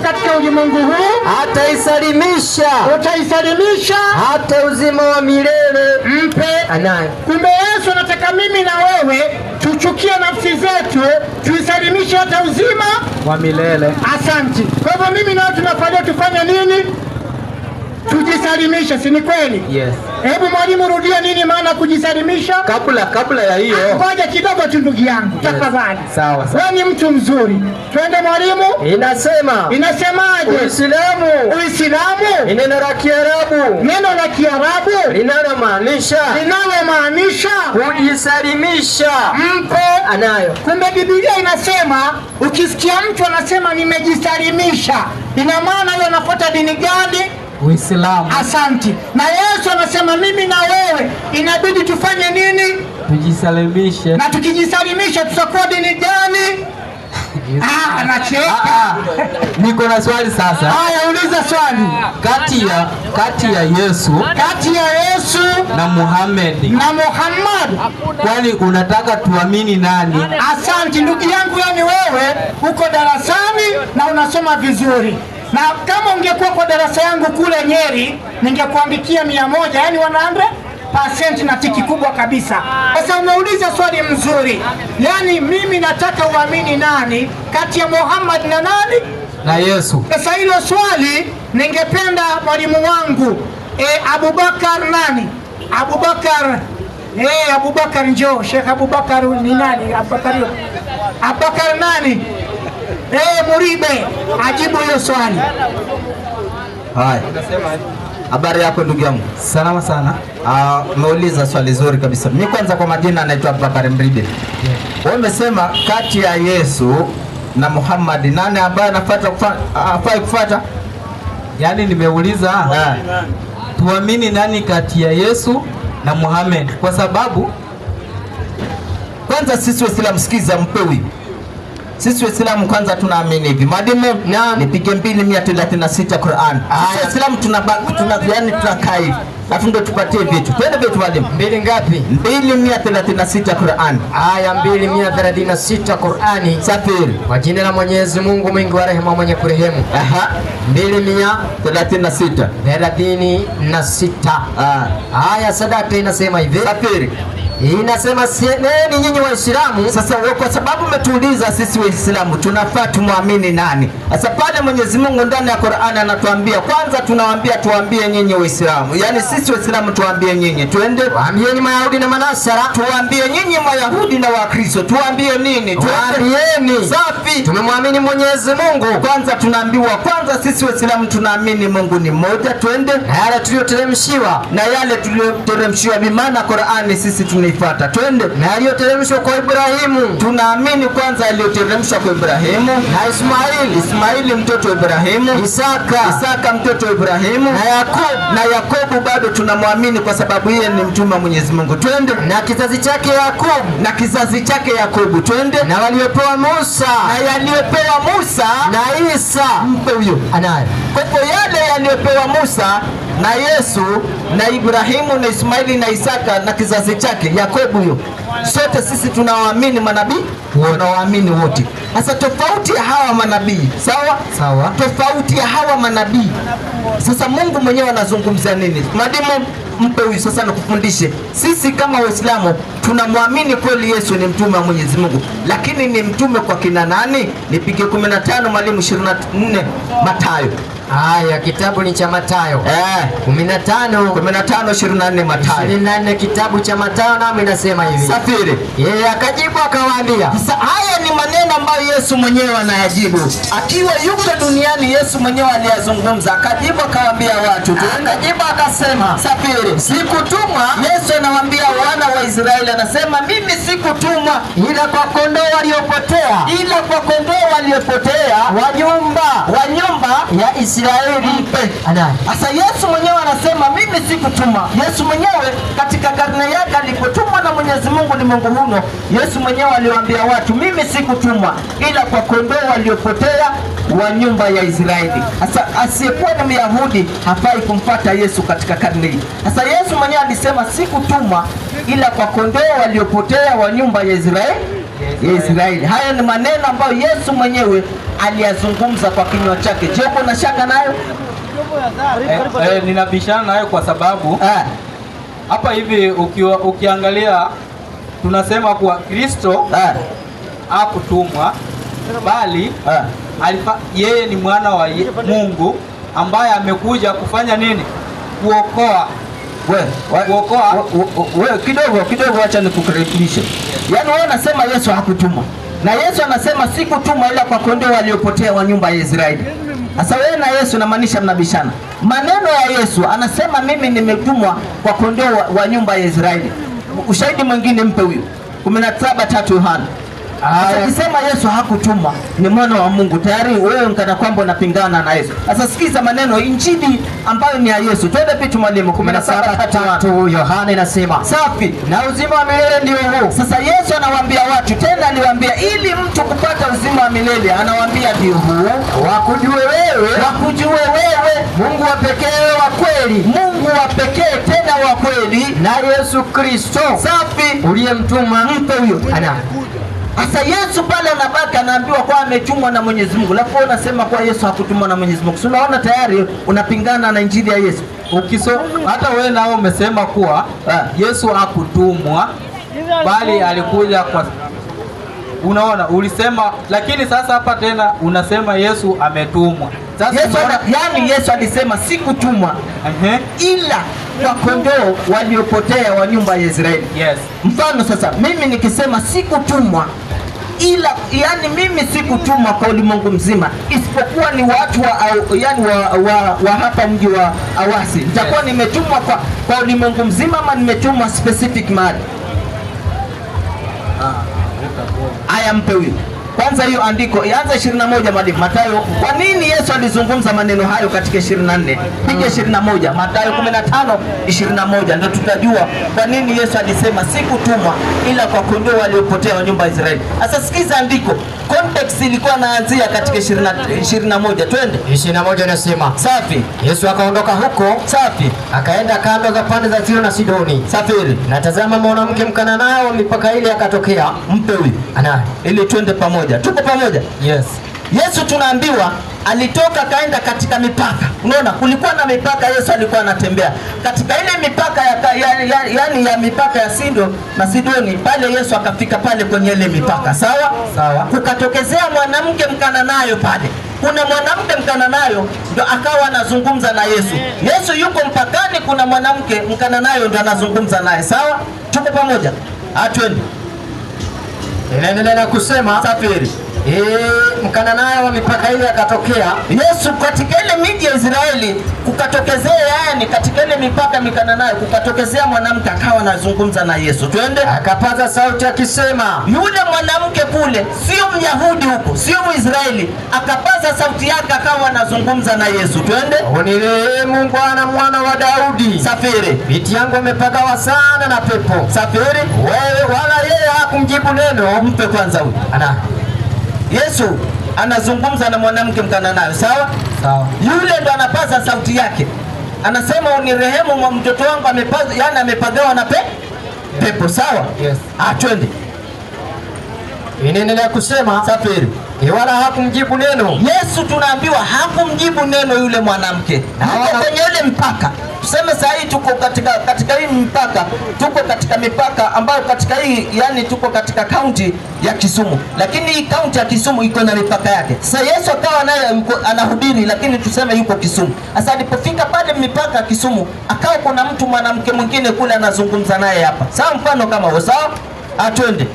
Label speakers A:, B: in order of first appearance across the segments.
A: katika ulimwengu huu,
B: ataisalimisha.
A: Utaisalimisha
B: hata uzima wa milele
A: mpe
B: anaye.
A: Kumbe Yesu anataka mimi na wewe tuchukie nafsi zetu, tuisalimishe hata uzima
B: wa milele.
A: Asante. Kwa hivyo mimi na wewe tunafanya tufanye nini? Tujisalimishe, si ni kweli?
B: Yes.
A: Hebu mwalimu rudia nini maana kujisalimisha?
B: Kabla ya hiyo.
A: Ngoja kidogo tu ndugu yangu, tafadhali.
B: Sawa.
A: Wewe ni mtu mzuri. Twende mwalimu. Inasemaje? Uislamu
B: ni neno la Kiarabu.
A: Neno la Kiarabu
B: linalomaanisha kujisalimisha
A: mpe
B: anayo.
A: Kumbe Biblia inasema ukisikia mtu anasema nimejisalimisha, ina maana yeye anafuata dini gani?
B: Uislamu.
A: Asante. Na Yesu anasema mimi na wewe inabidi tufanye nini?
B: Tujisalimishe.
A: Na tukijisalimisha tutakuwa dini gani? Anacheka.
B: Niko na swali sasa.
A: Haya, uliza swali.
B: Kati ya Yesu na Muhammad. Kwani unataka tuamini nani?
A: Asante ndugu yangu, yani wewe uko darasani na unasoma vizuri. Na kama ungekuwa kwa darasa yangu kule Nyeri, ningekuandikia 100, yani 100% na tiki kubwa kabisa. Sasa umeuliza swali mzuri. Yani mimi nataka uamini nani kati ya Muhammad na nani?
B: Na Yesu.
A: Sasa hilo swali ningependa mwalimu wangu Abubakar nani? Abubakar njoo. Sheikh Abubakar ni nani? Abubakar nani? Muribe ajibu hiyo swali.
C: Hai. Habari yako ndugu yangu?
B: Salama sana.
C: Umeuliza swali zuri kabisa. Mimi kwanza kwa majina naitwa Abubakar Mribe. Wewe umesema kati ya Yesu na Muhammad nani ambaye afai kufuata?
B: Yaani nimeuliza tuamini nani kati ya Yesu na Muhammad, kwa sababu
C: kwanza sisi Waislamu, sikiza mpewi. Sisi Waislamu kwanza tunaamini hivi. Mwalimu, nipige 236 Qur'an. Sisi Waislamu tunakaa hivi. Alafu ndio tupatie vitu. Twende vitu mwalimu.
B: 2 ngapi?
C: 236 Qur'an.
B: Aya 236 Qur'ani.
C: Safiri.
B: Kwa jina la Mwenyezi Mungu mwingi wa rehema mwenye kurehemu.
C: 236.
B: 36. Aya sadaka inasema hivi.
C: Safiri.
B: Inasema semeni nyinyi Waislamu.
C: Sasa kwa sababu umetuuliza sisi Waislamu tunafaa tumwamini nani? Sasa pale Mwenyezi Mungu ndani ya Qur'an anatuambia kwanza, tunawaambia tuambie nyinyi Waislamu. Yaani sisi Waislamu tuambie nyinyi. Twende.
B: Waambieni Mayahudi na Manasara.
C: Tuambie nyinyi Mayahudi na Wakristo. Tuambie nini?
B: Tuambieni.
C: Safi.
B: Tumemwamini Mwenyezi Mungu.
C: Kwanza tunaambiwa kwanza sisi Waislamu tunaamini Mungu ni mmoja. Twende.
B: Na yale
C: tuliyoteremshiwa bimaana Qur'ani sisi tunaifuata. Twende.
B: Na aliyoteremshwa kwa Ibrahimu.
C: Tunaamini kwanza aliyoteremshwa kwa Ibrahimu
B: na
C: Ismaili mtoto wa Ibrahimu, Isaka mtoto wa Ibrahimu na Yakobo bado tunamwamini kwa sababu yeye ni mtume wa Mwenyezi Mungu. Twende.
B: Na kizazi chake
C: Yakobo. Twende.
B: Na waliopewa Musa
C: na Isa
B: mpe huyo anaye.
C: Kwa hivyo yale yaliyopewa Musa na Yesu na Ibrahimu na Ismaili na Isaka na kizazi chake Yakobo huyo, sote sisi tunawaamini manabii, tunawaamini wote. Sasa tofauti ya hawa manabii, sawa? Tofauti ya hawa manabii. Sasa Mungu mwenyewe anazungumzia nini? Mwalimu mpe huyu sasa nikufundishe. Sisi kama Waislamu tunamwamini kweli Yesu ni mtume wa Mwenyezi Mungu, lakini ni mtume kwa kina nani? Nipige 15 mwalimu 24 Mathayo.
B: Haya, kitabu ni cha Mathayo.
C: 15:24 Mathayo.
B: 24 kitabu cha Mathayo, nami nasema hivi.
C: Safiri.
B: Yeye akajibu akawaambia.
C: Sasa haya ni maneno ambayo Yesu mwenyewe anayajibu. Akiwa yuko duniani Yesu mwenyewe aliyazungumza. Akajibu akawaambia watu.
B: Akajibu akasema.
C: Safiri. Sikutumwa. Yesu anawaambia wana wa Israeli, anasema mimi sikutumwa
B: ila kwa kondoo waliopotea
C: wa nyumba
B: ya Israeli.
C: Sasa Yesu mwenyewe anasema mimi sikutumwa. Yesu mwenyewe katika karne yake alipotumwa na Mwenyezi Mungu ni Mungu huno, Yesu mwenyewe aliwaambia watu mimi sikutumwa ila kwa kondoo waliopotea wa nyumba ya Israeli. Sasa asiyekuwa ni Myahudi hafai kumfuata Yesu katika karne hii. Sasa Yesu mwenyewe alisema sikutumwa ila kwa kondoo waliopotea wa nyumba ya Israeli. ya Israeli. Haya ni maneno ambayo Yesu mwenyewe aliyazungumza kwa kinywa chake. Je, uko na shaka nayo?
B: Ninabishana nayo kwa sababu hapa hivi ukiangalia tunasema kuwa Kristo hakutumwa bali yeye ni mwana wa Mungu ambaye amekuja kufanya nini? Kuokoa.
C: Wewe kidogo acha nikukaribishe. Yaani wewe unasema Yesu hakutumwa. Na Yesu anasema sikutumwa ila kwa kondoo waliopotea wa nyumba ya Israeli. Sasa wewe na Yesu unamaanisha mnabishana. Maneno ya Yesu anasema mimi nimetumwa kwa kondoo wa nyumba ya Israeli. Ushahidi mwingine mpe huyo. 17:3 Yohana. Akisema Yesu hakutumwa ni mwana wa Mungu, tayari wewe nkana kwamba unapingana na Yesu. Sasa sikiza maneno injili ambayo ni ya Yesu. Twende pitu mwalimu. 17:3 Yohana inasema safi, na uzima wa milele ndio huu. Sasa Yesu anawaambia watu, tena aliwaambia ili mtu kupata uzima wa milele, anawaambia ndio huu, wakujue wewe Mungu wa pekee wa kweli, Mungu wa pekee tena wa kweli, na Yesu Kristo safi uliyemtuma. Mpe huyo Asa Yesu pale anabaki anaambiwa kwa ametumwa na Mwenyezi Mungu. Alafu unasema kwa Yesu hakutumwa na Mwenyezi Mungu. Unaona tayari unapingana na injili ya Yesu.
B: Hata wewe nao umesema kuwa Yesu hakutumwa bali alikuja kwa, unaona ulisema, lakini sasa hapa tena unasema Yesu ametumwa.
C: Sasa Yesu alisema sikutumwa ila kwa kondoo waliopotea wa nyumba ya Israeli.
B: Yes.
C: Mfano sasa mimi nikisema sikutumwa ila, yani mimi sikutumwa kwa ulimwengu mzima isipokuwa ni watu wa hapa mji wa Awasi. Nitakuwa nimetumwa kwa ulimwengu mzima ama nimetumwa specific mahali? Aya mpe huyu. Kwanza hiyo andiko ianze 21 mwalimu. Mathayo. Kwa nini Yesu alizungumza maneno hayo katika 24? Piga 21. Mathayo 15:21 ndio tutajua kwa nini Yesu alisema sikutumwa ila kwa kondoo waliopotea wa nyumba ya Israeli. Sasa sikiza andiko. Context ilikuwa inaanzia katika 21. Twende. 21 inasema safi. Yesu akaondoka huko safi, akaenda kando za pande za Tiro na Sidoni. Safiri. Na tazama mwanamke Mkananao mipaka ile akatokea. Mpe huyu. Ili twende pamoja. Tuko pamoja? Yes. Yesu tunaambiwa alitoka kaenda katika mipaka. Unaona kulikuwa na mipaka, Yesu alikuwa anatembea katika ile mipaka ya mipaka ya Sindo na Sidoni. Pale Yesu akafika pale kwenye ile mipaka. Sawa? Sawa. Kukatokezea mwanamke Mkananayo pale. Kuna mwanamke Mkananayo ndio akawa anazungumza na Yesu. Yesu yuko mpakani, kuna mwanamke Mkananayo ndio anazungumza naye. Sawa? Tuko pamoja? Twende. Inaendelea kusema safiri. Mkananayo wa mipaka ile akatokea. Yesu katika ile miji ya Israeli kukatokezea, yani katika ile mipaka Mkananayo kukatokezea mwanamke akawa anazungumza na Yesu. Twende. Akapaza sauti akisema, yule mwanamke kule sio Myahudi huko, sio Mwisraeli, akapaza sauti yake akawa anazungumza na Yesu. Twende. Unirehemu Bwana mwana wa Daudi. Safiri. Binti yangu amepagawa sana na pepo. Safiri. Wewe wala yeye hakumjibu neno. Mpe kwanza huyu. Yesu anazungumza na mwanamke Mkananayo. Sawa? Sawa. Yule ndo anapaza sauti yake. Anasema unirehemu mtoto wangu amepagawa na pepo. Sawa? Yes. Twende. Inaendelea kusema safiri. Wala hakumjibu neno. Yesu tunaambiwa hakumjibu neno yule mwanamke. Kwenye yule mpaka. Tuseme sasa hii tuko katika hii mpaka, tuko katika mipaka ambayo katika hii yani tuko katika kaunti ya Kisumu. Lakini hii kaunti ya Kisumu iko na mipaka yake. Sasa Yesu akawa naye anahubiri, lakini tuseme yuko Kisumu. Sasa alipofika pale mipaka ya Kisumu, akawa kuna mtu mwanamke mwingine kule anazungumza naye hapa. Sawa, mfano kama huo. Sawa? Twende.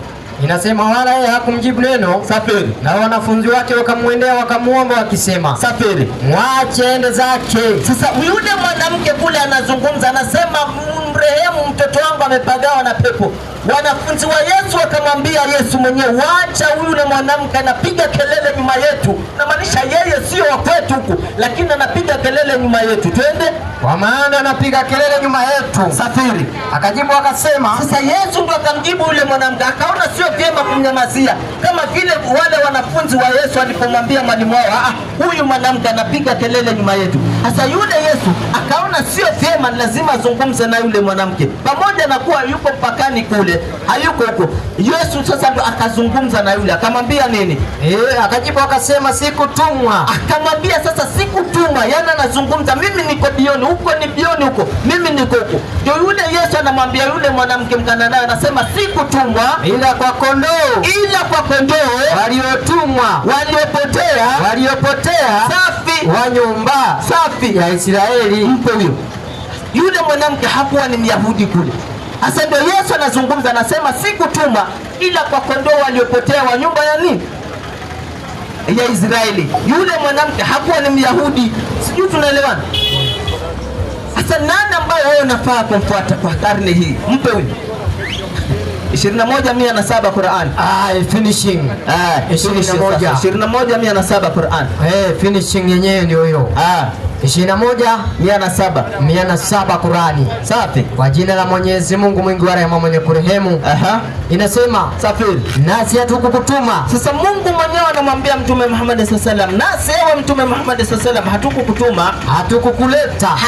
C: Inasema wala yeye hakumjibu neno. Safiri. Na wanafunzi wake wakamwendea wakamuomba wakisema, safiri, mwache ende zake. Sasa yule mwanamke kule anazungumza, anasema mrehemu mtoto wangu amepagawa na pepo. Wanafunzi wa Yesu wakamwambia Yesu mwenyewe, waacha yule mwanamke anapiga kelele nyuma yetu. Namaanisha yeye sio wa kwetu huku, lakini anapiga kelele nyuma yetu. Twende. Kwa maana anapiga kelele nyuma yetu. Safiri. Akajibu akasema. Sasa Yesu ndo akamjibu yule mwanamke, akaona sio vyema kumnyamazia, kama vile wale wanafunzi wa Yesu walipomwambia mwalimu wao, huyu mwanamke anapiga kelele nyuma yetu. Sasa yule Yesu akaona sio vyema, lazima azungumze na yule mwanamke, pamoja na kuwa yuko mpakani kule, hayuko huko. Yesu sasa ndo akazungumza na yule, akamwambia nini?
D: Akajibu akasema sikutumwa.
C: Akamwambia sasa sikutumwa, yani anazungumza, mimi niko bioni, huko ni bioni huko, mimi niko huko. Ndio yule Yesu anamwambia yule mwanamke Mkananayo, anasema sikutumwa
D: ila kwa kondoo,
C: ila kwa kondoo
D: waliotumwa, waliopotea
C: safi
D: wa nyumba
C: safi
D: ya Israeli.
C: Mpe huyo. Yule mwanamke hakuwa ni Myahudi kule. Sasa ndio Yesu anazungumza, anasema sikutuma ila kwa kondoo waliopotea wa nyumba ya nini? Ya Israeli. Yule mwanamke hakuwa ni Myahudi. Sijui tunaelewana? Sasa nani ambaye wewe unafaa kumfuata kwa karne hii? Mpe huyo. 21:107 Qur'an.
D: Finishing.
C: 21:107 Qur'an.
D: Finishing yenyewe ndio hiyo. 21:107 Qur'ani.
C: Safi.
D: Kwa jina la Mwenyezi Mungu mwingi wa rehema mwenye kurehemu. Inasema
C: safiri,
D: nasi hatukukutuma.
C: Sasa Mungu mwenyewe anamwambia Mtume Muhammad sallallahu alaihi wasallam, nasi ewe Mtume Muhammad sallallahu alaihi wasallam hatukukutuma,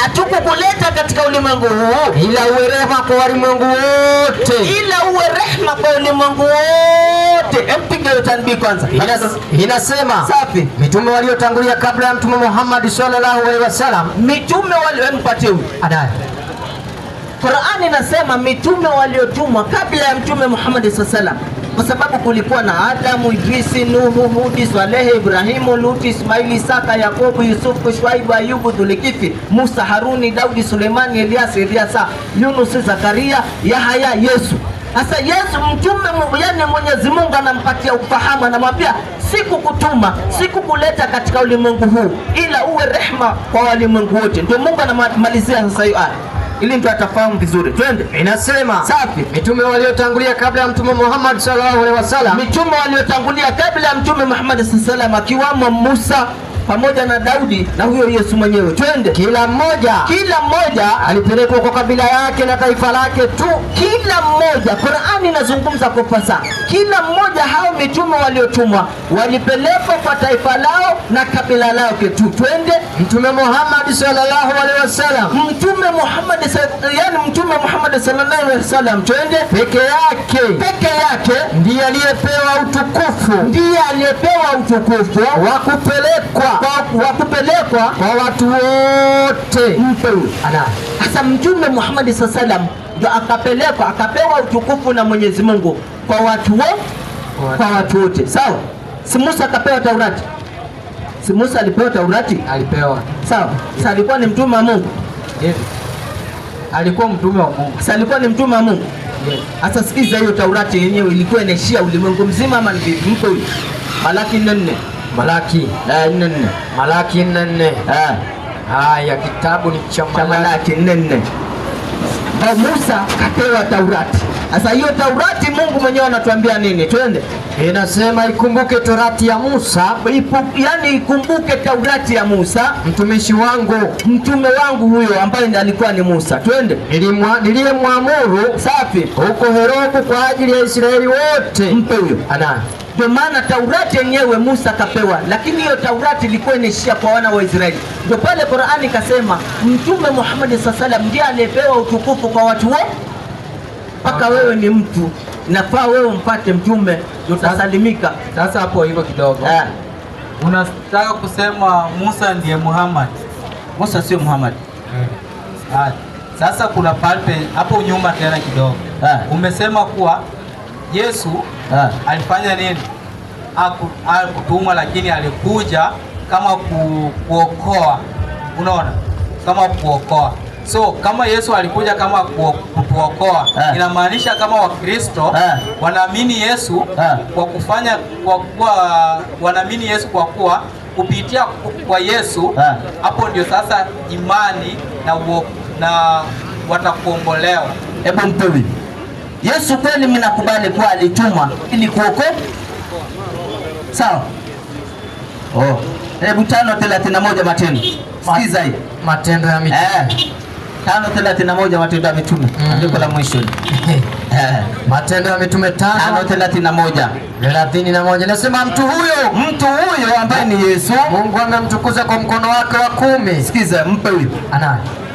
C: hatukukuleta katika ulimwengu huu
D: ila uwe rehema kwa walimwengu wote,
C: kwa ulimwengu wote. Mpige tanbii kwanza.
D: Inasema
C: safi,
D: mitume waliotangulia kabla ya Mtume Muhammad sallallahu alaihi wasallam,
C: mitume waliompatia huyu
D: adai.
C: Qur'ani inasema mitume waliotumwa kabla ya Mtume Muhammad sallallahu alaihi wasallam, kwa sababu kulikuwa na Adamu, Idrisi, Nuhu, Hudi, Swalehe, Ibrahimu, Luti, Ismaili, Isaka, Yakobo, Yusufu, Shuaibu, Ayubu, Dhulkifi, Musa, Haruni, Daudi, Sulemani, Elias, Ilyasa, Yunus, Zakaria, Yahya, Yesu. Sasa Yesu mtume, yani Mwenyezi Mungu anampatia ufahamu, anamwambia sikukutuma, sikukuleta katika ulimwengu huu ila uwe rehema kwa walimwengu wote. Ndio Mungu anamalizia sasa hiyo aya ili mtu atafahamu vizuri. Twende.
D: Inasema
C: safi,
D: mitume waliotangulia kabla ya Mtume Muhammad sallallahu alaihi wasallam,
C: mitume waliotangulia kabla ya Mtume Muhammad sallallahu alaihi wasallam, akiwamo Musa pamoja na Daudi na huyo Yesu mwenyewe. Twende.
D: Kila mmoja alipelekwa kwa kabila yake na taifa lake tu.
C: Kila mmoja, Qur'ani inazungumza kwa fasaha. Kila mmoja hao mitume waliotumwa walipelekwa kwa taifa lao na kabila lao tu. Twende.
D: Mtume Muhammad sallallahu alaihi wasallam,
C: Mtume Muhammad sallallahu alaihi wasallam, twende,
D: peke yake ndiye aliyepewa utukufu wa kupelekwa kwa watu wote.
C: Sasa Mtume Muhammad sallallahu alaihi wasallam ndio akapewa utukufu na Mwenyezi Mungu kwa watu wote. Sawa? Si Musa akapewa Taurati? Si Musa alipewa Taurati?
D: Alipewa.
C: Sawa. Sasa alikuwa ni mtume wa Mungu.
D: Yes. Alikuwa mtume wa Mungu.
C: Sasa alikuwa ni mtume wa Mungu.
D: Yes.
C: Sasa sikiza, hiyo Taurati yenyewe ilikuwa inaishia ulimwengu mzima ama ni vipi? Mko huyu. Malaki 4.
D: Malaki 4. Haya, kitabu ni cha
C: Malaki 4. Kwa Musa kapewa Taurati. Sasa hiyo Taurati Mungu mwenyewe anatuambia nini? Twende.
D: Inasema ikumbuke Taurati ya Musa,
C: yani ikumbuke Taurati ya Musa, mtume wangu huyo ambaye alikuwa ni Musa. Twende.
D: Niliyemwamuru
C: safi
D: huko Herobu kwa ajili ya Israeli wote.
C: Mpe huyo. Ndio maana Taurati yenyewe Musa kapewa, lakini hiyo Taurati ilikuwa inaishia kwa wana wa Israeli. Ndio pale Qur'ani kasema Mtume Muhammad sallallahu alaihi wasallam ndiye aliyepewa utukufu kwa watu wote. Mpaka wewe ni mtu, nafaa wewe umpate mtume utasalimika.
B: Sasa hapo hivyo kidogo. Unataka kusema Musa ndiye Muhammad?
C: Musa sio Muhammad.
B: Sasa kuna pale hapo nyuma tena kidogo. Umesema kuwa Yesu alifanya nini? Hakutumwa, lakini alikuja kama kuokoa. Unaona? Kwa kuokoa. So kama Yesu alikuja kama kutuokoa, inamaanisha kama Wakristo wanaamini Yesu wanaamini Yesu kwa kuwa kupitia kwa Yesu hapo ndio sasa imani na watakuombolewa.
C: Hebu mpewi Yesu kweli, mimi nakubali kwa alitumwa ili kuokoa. Sawa? Hebu 5:31 Matendo. Sikiza hii.
D: Matendo ya Mitume.
C: 5:31 Matendo ya Mitume. Andiko la mwisho.
D: Matendo ya Mitume 5:31 nasema mtu huyo
C: ambaye ni Yesu,
D: Mungu amemtukuza kwa mkono wake wa kuume.
C: Sikiza, mpe huyo.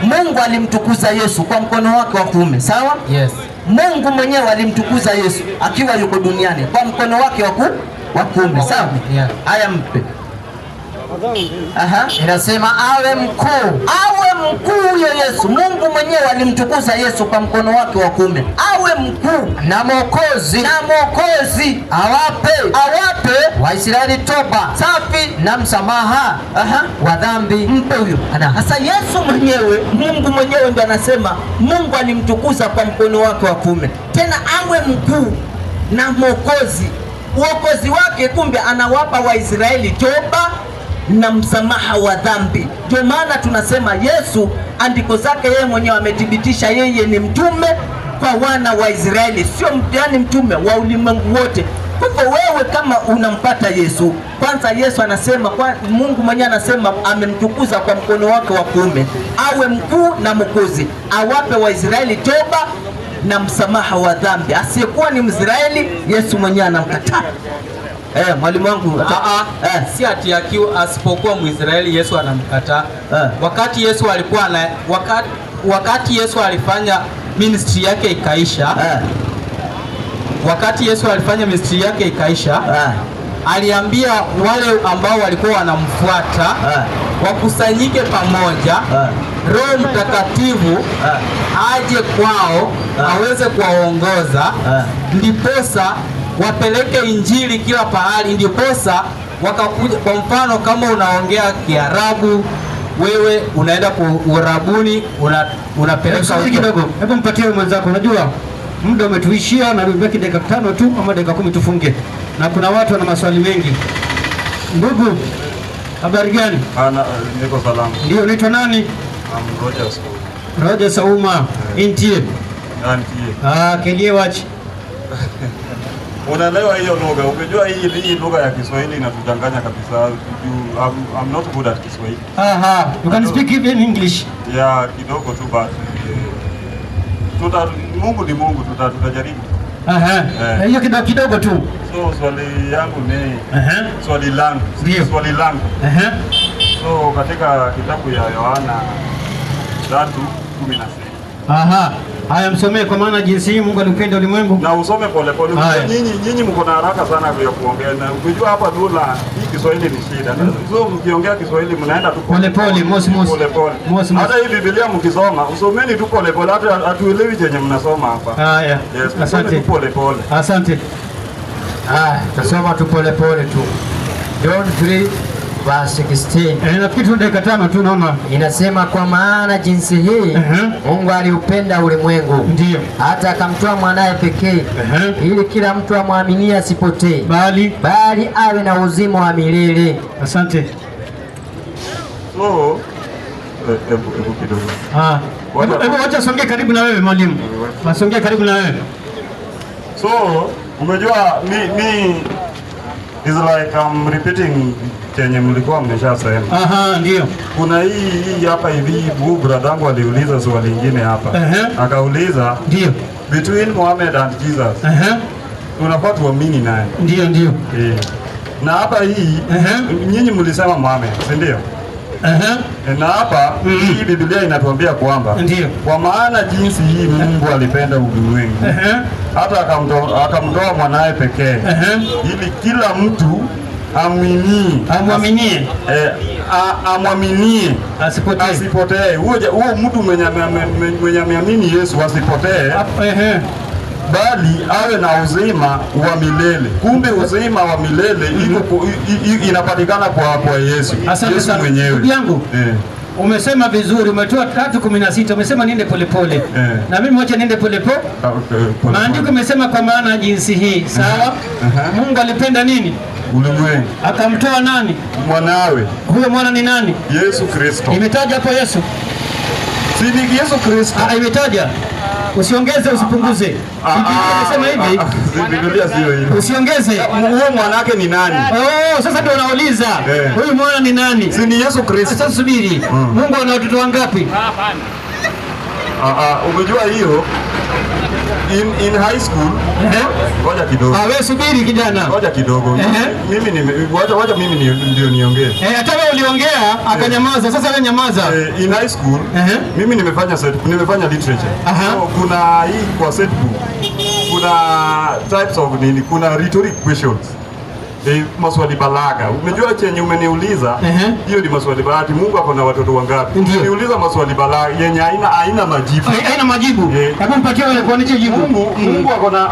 C: Mungu alimtukuza Yesu kwa mkono wake wa kuume, sawa?
D: Yes.
C: Mungu mwenyewe alimtukuza Yesu akiwa yuko duniani kwa mkono wake wa kuume, sawa?
D: Yeah.
C: Haya, mpe.
D: Inasema awe mkuu
C: huyo Yesu. Mungu mwenyewe alimtukuza Yesu kwa mkono wake wa kuume, awe mkuu
D: na mwokozi awape Waisraeli toba
C: safi
D: na msamaha wa dhambi.
C: Mpe huyo. Sasa Yesu mwenyewe, Mungu mwenyewe ndiye anasema Mungu alimtukuza kwa mkono wake wa kuume, tena awe mkuu na mwokozi. Uokozi wake kumbe anawapa Waisraeli toba na msamaha wa dhambi. Ndio maana tunasema Yesu, andiko zake yeye mwenyewe amethibitisha yeye ni mtume kwa wana wa Israeli, sio yani mtume wa ulimwengu wote. Kwa hivyo wewe kama unampata Yesu, kwanza Yesu anasema Mungu mwenyewe anasema amemtukuza kwa mkono wake wa kuume, awe mkuu na mwokozi, awape Waisraeli toba na msamaha wa dhambi. Asiyekuwa ni Mwisraeli, Yesu mwenyewe anamkataa. Mwalimu wangu,
B: si ati asipokuwa Mwisraeli Yesu anamkataa. Wakati Yesu alifanya ministry yake ikaisha, aliambia wale ambao walikuwa wanamfuata wakusanyike pamoja, Roho Mtakatifu aje kwao aweze kuwaongoza, ndiposa wapeleke injili kila pahali, ndiposa wakakuja. Kwa mfano, kama unaongea Kiarabu, wewe unaenda Uarabuni, unapeleka
E: kidogo. Hebu mpatie mwenzako, unajua muda umetuishia na baki dakika 5 tu ama dakika 10 tufunge, na kuna watu wana maswali mengi. Ndugu, habari gani?
F: Niko salama.
E: Ndio, unaitwa nani? Roger Sauma. Intie. Keliewachi.
F: Unaelewa hiyo lugha? Umejua hii lugha ya Kiswahili inatudanganya kabisa. I'm not good at Kiswahili.
E: You can speak even English.
F: Yeah, kidogo tu, but Mungu ni Mungu, tutajaribu.
E: Hiyo kidogo tu.
F: So swali yangu ni swali langu. So katika kitabu ya Yohana 3:16.
E: Haya, msomee. Kwa maana jinsi hii Mungu alipenda ulimwengu.
F: Na usome pole pole. Nyinyi mko na haraka sana ya kuongea. Na ukijua hapa Dula, hii Kiswahili ni shida. So mkiongea Kiswahili mnaenda tu pole pole, mosi. Hata hii Biblia mkisoma, usomeni tu pole pole, hata hatuelewi chenye mnasoma hapa.
E: Yes,
F: asante. Pole pole.
E: Asante.
D: Tasoma tu pole pole tu. John 3 verse 16.
E: Nafikiri dakika 5 tu naona.
D: Inasema kwa maana jinsi hii Mungu aliupenda ulimwengu,
E: ndio
D: hata akamtoa mwanae pekee, ili kila mtu amwaminie asipotee, bali awe na uzima wa milele.
E: Asante.
F: So kidogo.
E: Hebu wacha songe karibu na wewe mwalimu. Wasongee karibu na wewe.
F: So umejua mi is like I'm repeating chenye mlikuwa mmeshasema.
E: Ndio.
F: Kuna hii hapa hivi brother wangu aliuliza swali lingine hapa. Akauliza, ndio, between Muhammad and Jesus. Tunafaa tuamini naye.
E: Ndio.
F: Na hapa hii nyinyi mlisema Muhammad, si ndio? Na hapa hii Biblia inatuambia kwamba kwa maana jinsi hii Mungu alipenda ulimwengu hata akamtoa mwanae pekee ili kila mtu amwaminie asipotee. Huo mtu mwenye ameamini Yesu asipotee, bali awe na uzima wa milele. Kumbe uzima wa milele inapatikana kwa Yesu. Yesu mwenyewe.
E: Ndugu yangu, umesema vizuri, umetoa 3:16, umesema niende polepole. Na mimi wacha niende polepole. Maandiko umesema kwa maana jinsi hii, sawa? Mungu alipenda nini?
F: Ulimwengu.
E: Akamtoa nani?
F: Mwanawe.
E: Huyo mwana ni nani?
F: Yesu Kristo.
E: Imetaja hapo Yesu?
F: Si ni Yesu Kristo.
E: Imetaja. Usiongeze usipunguze. Nimesema hivi.
F: Biblia sio hivi.
E: Usiongeze.
F: Huyo mwanake ni nani?
E: Sasa ndio unauliza. Huyu mwana ni nani?
F: Si ni Yesu Kristo.
E: Sasa subiri. Mungu ana watoto wangapi?
F: Umejua hiyo in high school. Ngoja kidogo.
E: Wewe subiri kijana.
F: Ngoja kidogo. Wacha mimi ndio niongee.
E: Hata wewe uliongea akanyamaza. Sasa wewe nyamaza.
F: In high school mimi nimefanya literature. So kuna hii kwa set book. Kuna types of nini? Kuna rhetoric questions. Maswali balagha. Umejua chenye umeniuliza? Hiyo ni maswali balagha. Mungu ako na watoto wangapi? Umeniuliza maswali balagha yenye haina majibu.
E: Haina majibu. Hebu mpatie wewe kwa nini jibu?
F: Mungu ako na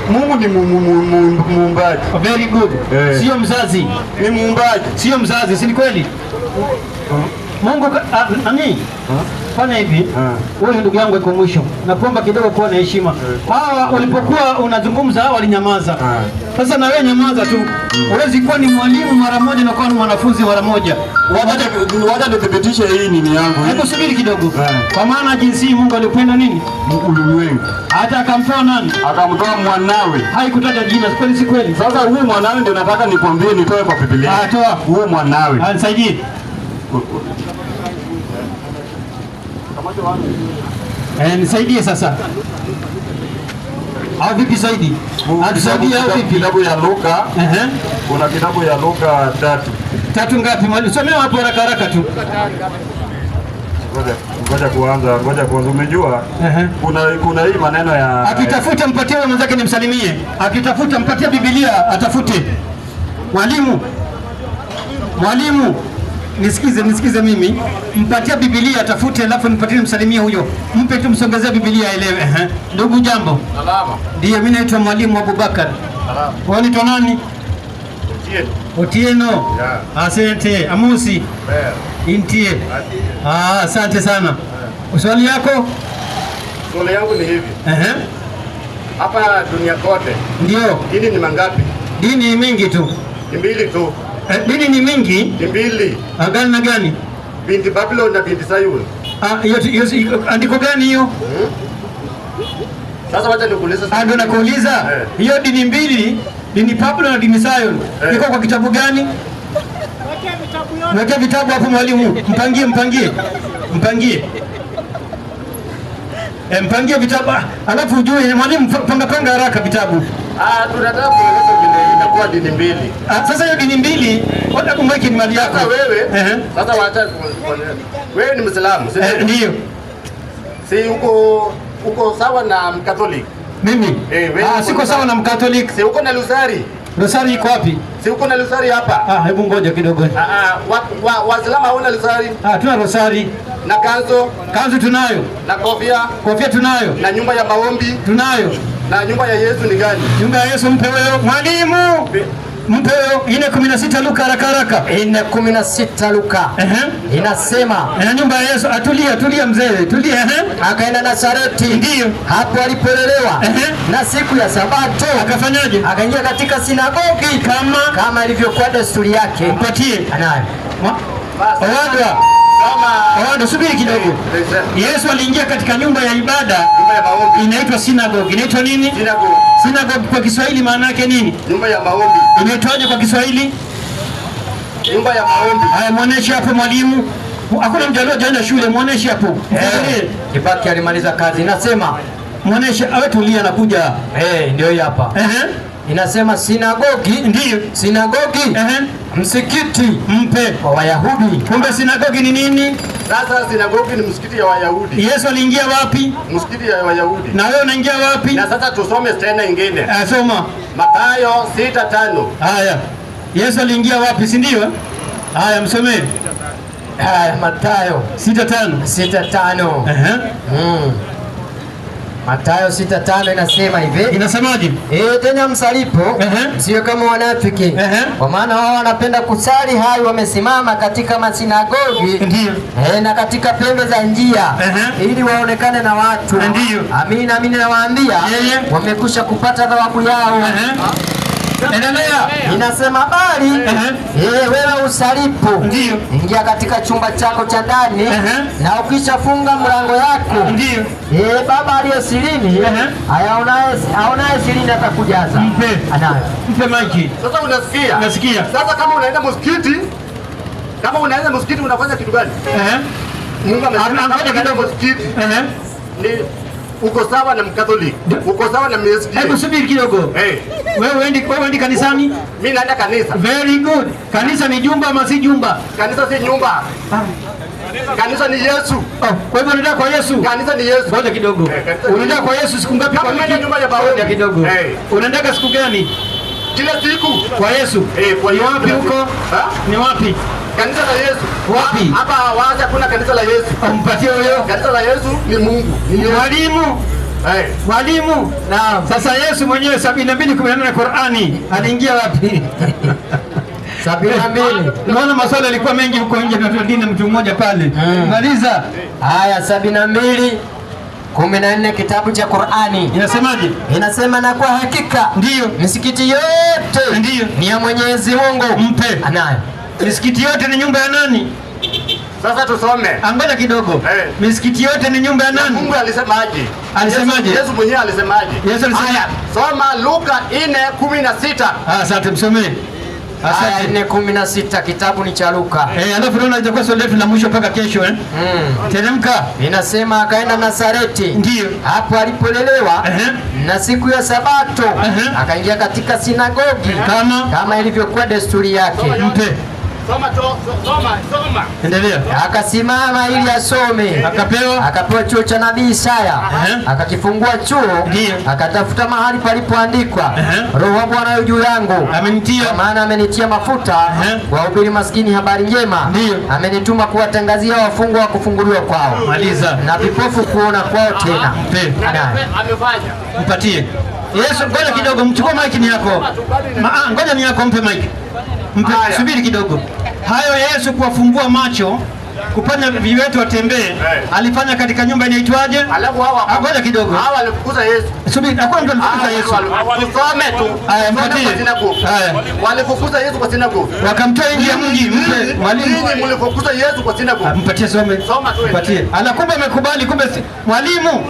F: Mungu ni muumbaji.
E: Very good. Sio mzazi.
F: Ni muumbaji.
E: Sio mzazi, si kweli? Mungu nani? Fanya hivi. Wewe ndugu yangu yuko mwisho. Nakuomba kidogo kuwa na heshima. Hawa ulipokuwa unazungumza walinyamaza. Sasa na wewe nyamaza tu. Huwezi kuwa ni mwalimu mara moja na kuwa ni mwanafunzi mara moja.
F: Wacha nithibitishe hii nini yangu.
E: Hebu subiri kidogo. Kwa maana jinsi Mungu alipenda nini?
F: Ulimwengu.
E: Hata akamtoa nani?
F: Akamtoa mwanawe.
E: Haikutaja jina, kweli si kweli?
F: Sasa huyu mwanawe ndio nataka nikwambie nitoe kwa Biblia.
E: Toa.
F: Huyu mwanawe.
E: Nisaidie. Nisaidie sasa. Au vipi Saidi? Atusaidie au vipi?
F: Kitabu ya Luka. Kuna kitabu ya Luka 3.
E: 3 ngapi mwalimu? Somea hapo haraka haraka tu.
F: Ngoja kuanza. Umejua? Kuna hii maneno ya
E: akitafuta mpatie wewe mwenzake nimsalimie. Akitafuta mpatie Biblia atafute. Mwalimu. Nisikize mimi. Mpatia Biblia atafute, alafu nipatie msalimie huyo. Mpe tu msongezea Biblia aelewe. Ndugu jambo.
F: Salama.
E: Ndiyo, mimi naitwa Mwalimu Abubakar.
F: Salama.
E: Wewe unaitwa nani? Otieno.
F: Yeah.
E: Asante. Amusi. Intie. Asante sana. Swali yako?
F: Swali yangu ni hivi. Hapa dunia kote.
E: Ndio.
F: Dini ni mangapi?
E: Dini ni mingi tu.
F: Ni mbili tu.
E: Dini ni mingi?
F: Ni mbili.
E: Gani na gani?
F: Binti Babylon na binti Sayun.
E: Hiyo andiko gani hiyo?
F: Sasa wacha nikuulize.
E: Ndio nakuuliza. Hiyo dini mbili, dini Babylon na dini Sayun. Iko kwa kitabu gani? Weka vitabu hapo mwalimu. Mpangie vitabu. Alafu ujue mwalimu panga haraka vitabu.
F: Tunataka kueleza vile inakuwa dini mbili.
E: Sasa hiyo dini mbili, wacha kumweke ni mali yako.
F: Sasa wewe, sasa wacha wewe ni Muislamu, si
E: ndio?
F: Si uko sawa na Mkatoliki?
E: Mimi? Siko sawa na Mkatoliki.
F: Si uko na Lusari?
E: Lusari iko wapi?
F: Si uko na Lusari hapa?
E: Hebu ngoja kidogo.
F: Waislamu hawana Lusari?
E: Tuna Lusari.
F: Na kanzo
E: tunayo.
F: Na kofia
E: tunayo.
F: Na nyumba ya maombi
E: tunayo.
F: Na nyumba ya Yesu ni gani?
E: Nyumba ya Yesu mpe wewe mwalimu. Mpe wewe 4:16 Luka haraka.
D: 4:16 Luka. Inasema
E: nyumba ya Yesu tulia mzee, tulia.
D: Akaenda Nazareti.
E: Ndio.
D: Hapo alipolelewa. Na siku ya Sabato
E: akafanyaje?
D: Akaingia katika sinagogi kama ilivyokuwa desturi yake.
E: Mpatie.
D: Anayo.
E: Awada, subiri kidogo. Yesu aliingia katika nyumba ya ibada.
F: Nyumba ya maombi.
E: Inaitwa synagogue. Inaitwa nini? Synagogue kwa Kiswahili maana yake nini?
F: Nyumba ya maombi.
E: Inaitwaje kwa Kiswahili?
F: Nyumba ya maombi.
E: Haya, muoneshe hapo mwalimu. Hakuna mjalio jana shule, muoneshe hapo.
D: Kibaki alimaliza kazi. Nasema
E: muoneshe, tulia nakuja.
D: Ndio hii hapa. Inasema sinagogi.
E: Ndio.
D: Sinagogi. Msikiti
E: mpe
D: wa Wayahudi.
E: Kumbe sinagogi ni nini?
F: Sasa sinagogi ni msikiti ya Wayahudi.
E: Yesu aliingia wapi?
F: Msikiti ya Wayahudi.
E: Na wewe unaingia wapi?
F: Na sasa tusome tena ingine.
E: Soma.
F: Mathayo 6:5.
E: Haya. Yesu aliingia wapi, si ndio? Haya, msomee.
D: Haya, Mathayo
E: 6:5.
D: Mathayo 6:5 inasema hivi.
E: Inasemaje?
D: Tena msalipo sio kama wanafiki. Kwa maana wao wanapenda kusali hai wamesimama katika masinagogi.
E: Ndio.
D: Na katika pembe za njia ili waonekane na watu.
E: Ndio.
D: Amina nawaambia wamekusha kupata thawabu yao.
E: Endelea.
D: Inasema bali wewe usalipo,
E: ndio,
D: ingia katika chumba chako cha ndani na ukishafunga mlango yako,
E: ndio,
D: Baba aliye sirini aonaye sirini atakujaza.
E: Mpe maji.
F: Sasa unasikia?
E: Nasikia.
F: Sasa kama unaenda msikiti, unafanya kitu gani?
G: Mungu amesema kidogo msikiti. Ni uko sawa na Mkatoliki. Uko sawa na Mwenyezi.
E: Hebu subiri kidogo. Wewe uendi kanisani?
G: Mimi naenda kanisa.
E: Very good. Kanisa ni jumba ama si jumba?
G: Kanisa si nyumba. Kanisa ni Yesu.
E: Kwa hivyo unaenda kwa Yesu?
G: Kanisa ni Yesu.
E: Ngoja kidogo. Unaenda kwa Yesu siku ngapi kwa wiki?
G: Nyumba ya Baoni.
E: Ngoja kidogo. Unaenda siku gani?
G: Kila siku.
E: Kwa Yesu?
G: Kwa
E: Yesu. Ni wapi huko? Ni wapi?
G: Kanisa la Yesu.
E: Wapi?
G: Hapa wazi hakuna kanisa la Yesu.
E: Mpatie huyo.
G: Kanisa la Yesu ni Mungu.
E: Ni mwalimu. Mwalimu. Naam. Sasa Yesu mwenyewe 72:18 Qur'ani aliingia wapi?
D: 72.
E: Naona maswali yalikuwa mengi huko nje na dini mtu mmoja pale. Maliza.
D: Haya 72:14 kitabu cha Qur'ani.
E: Inasemaje?
D: Inasema na kwa hakika
E: ndio
D: misikiti yote
E: ndio
D: ni ya Mwenyezi Mungu.
E: Mpe.
D: Anayo.
E: Misikiti yote ni nyumba ya nani?
G: Sasa tusome.
E: Angalia kidogo. Misikiti yote ni nyumba ya nani?
G: Mungu alisemaje?
E: Alisemaje?
G: Yesu mwenyewe alisemaje?
E: Yesu alisema.
G: Soma Luka 4:16.
E: Asante msomee.
D: Asante. 4:16 kitabu ni cha Luka.
E: Alafu naona itakuwa swali letu la mwisho mpaka kesho Teremka.
D: Inasema akaenda Nazareti.
E: Ndio.
D: Hapo alipolelewa na siku ya Sabato akaingia katika sinagogi kama ilivyokuwa desturi yake.
E: Mpe.
G: Soma.
E: Endelea.
D: Akasimama ili asome. Akapewa chuo cha nabii Isaya. Akakifungua chuo. Akatafuta mahali palipoandikwa, Roho wa Bwana yu juu yangu,
E: amenitia
D: maana amenitia mafuta kuwahubiri maskini habari njema. Amenituma kuwatangazia wafungwa wa kufunguliwa kwao.
E: Maliza.
D: Na vipofu kuona kwao tena.
G: Amefanya.
E: Mpatie. Yesu, ngoja kidogo, mchukue mic ni yako. Ngoja ni yako, mpe mic. Subiri kidogo. Hayo Yesu kuwafungua macho, kufanya viwetu watembee, alifanya katika nyumba inaitwaje?
G: Alafu hawa
E: ngoja kidogo.
G: Hawa walifukuza Yesu.
E: Subiri, hakuna mtu alifukuza Yesu.
G: Tusome tu.
E: Haya, mpatie.
G: Walifukuza Yesu kwa sinagogi.
E: Wakamtoa nje ya mji. Mpe mwalimu.
G: Ninyi mlifukuza Yesu kwa sinagogi.
E: Mpatie some.
G: Soma tu.
E: Mpatie. Kumbe amekubali, kumbe mwalimu.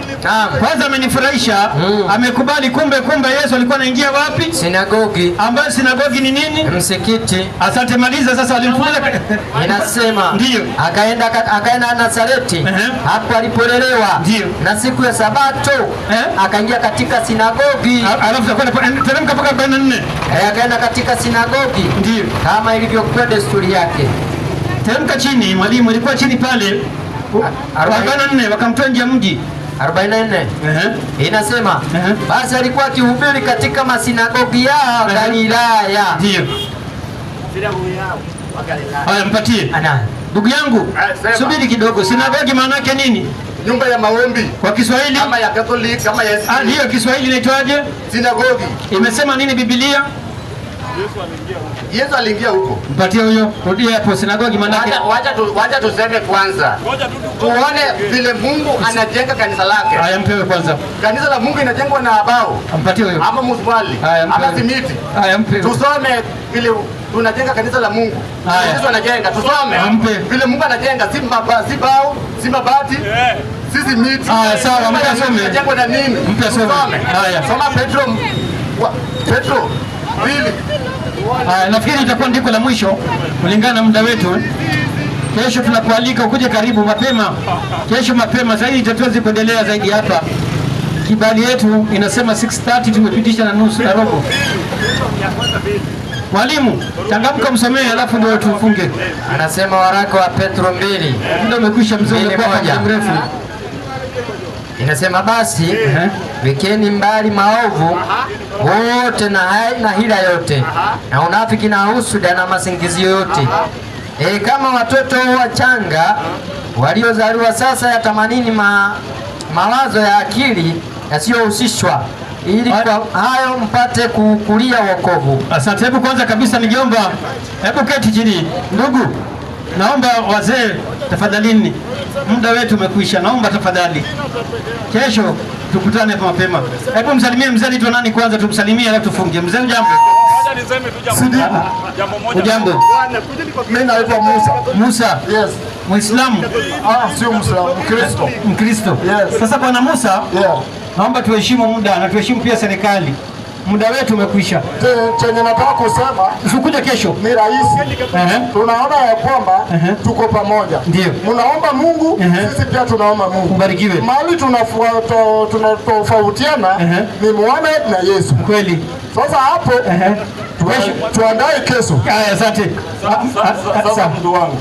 E: Kwanza amenifurahisha. Amekubali kumbe Yesu alikuwa anaingia wapi?
D: Sinagogi.
E: Ambayo sinagogi ni nini?
D: Msikiti.
E: Asante, maliza sasa. Walimfukuza.
D: Inasema
E: ndio.
D: Akaenda Nazareti. Hapo alipolelewa.
E: Ndio.
D: Na siku ya Sabato akaingia katika sinagogi.
E: Alafu teremka mpaka 44.
D: Akaenda katika sinagogi.
E: Ndio.
D: Kama ilivyokuwa desturi yake.
E: Teremka chini, mwalimu, ilikuwa chini pale. 44 wakamtoa nje ya mji.
D: 44. Inasema basi alikuwa akihubiri katika masinagogi yao Galilaya.
E: Ndio. Haya, mpatie. Ndugu yangu, subiri kidogo. Sinagogi maana yake nini?
G: Nyumba ya maombi.
E: Kwa Kiswahili?
G: Kama ya Katoliki, kama ya Yesu.
E: Ndio, Kiswahili inaitwaje?
G: Sinagogi.
E: Imesema nini Biblia?
G: Yesu aliingia huko.
E: Mpatie huyo. Rudia hapo, sinagogi maana yake.
G: Wacha tuseme kwanza. Tuone vile Mungu anajenga kanisa lake.
E: Haya, mpewe kwanza.
G: Kanisa la Mungu inajengwa na bao.
E: Mpatie huyo.
G: Ama muswali. Ama simiti.
E: Haya, mpewe.
G: Tusome vile tunajenga kanisa la Mungu. Yesu anajenga. Tusome vile Mungu anajenga, si bao, si mabati. Sisi miti.
E: Sawa, mtasome.
G: Inajengwa na nini?
E: Mtasome. Haya.
G: Soma Petro 2.
E: Nafikiri itakuwa ndiko la mwisho kulingana na muda wetu. Kesho tunakualika ukuje karibu mapema. Kesho mapema zaidi itatuwezi kuendelea zaidi hapa. Kibali yetu inasema 6:30, tumepitisha na nusu na robo. Mwalimu, changamka msomee alafu ndio tufunge.
D: Anasema waraka wa Petro 2.
E: Ndio umekwisha mzee kwa muda mrefu.
D: Inasema basi wekeni mbali maovu wote na hila yote na unafiki na husuda na masingizio yote. Kama watoto wachanga waliozaliwa sasa, yatamanini mawazo ya akili yasiyohusishwa, ili kwa hayo mpate kukulia wokovu.
E: Asante. Hebu kwanza kabisa ningeomba, hebu keti chini ndugu. Naomba wazee tafadhalini, muda wetu umekwisha. Naomba tafadhali, kesho tukutane hapa mapema. Hebu msalimie mzee. Anaitwa nani kwanza? Tumsalimie alafu tufunge. Mzee, ujambo? Ujambo.
H: Mimi naitwa Musa.
E: Musa?
H: Yes.
E: Muislamu?
H: Sio Muislamu, Mkristo.
E: Mkristo.
H: Yes.
E: Sasa bwana Musa, naomba tuheshimu muda na tuheshimu pia serikali. Muda wetu umekwisha.
H: Chenye nataka kusema
E: usikuja kesho
H: ni rahisi. Tunaona ya kwamba tuko pamoja.
E: Ndio.
H: Mnaomba Mungu, sisi pia tunaomba Mungu.
E: Ubarikiwe.
H: Mahali tunatofautiana ni Muhammad na Yesu.
E: Kweli.
H: Sasa hapo tuandae kesho.
E: Haya, asante.
F: Sasa mtu wangu,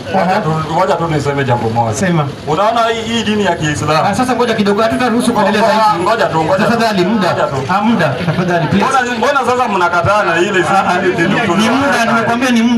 F: ngoja tu niseme jambo moja.
E: Sema.
F: Unaona hii dini ya Kiislamu.
E: Sasa ngoja kidogo, hatutaruhusu kuendelea zaidi.
F: Ngoja tu.
E: Tafadhali muda. Muda, tafadhali please.
F: Mbona sasa mnakataa na ile
E: ni muda, nimekwambia ni muda.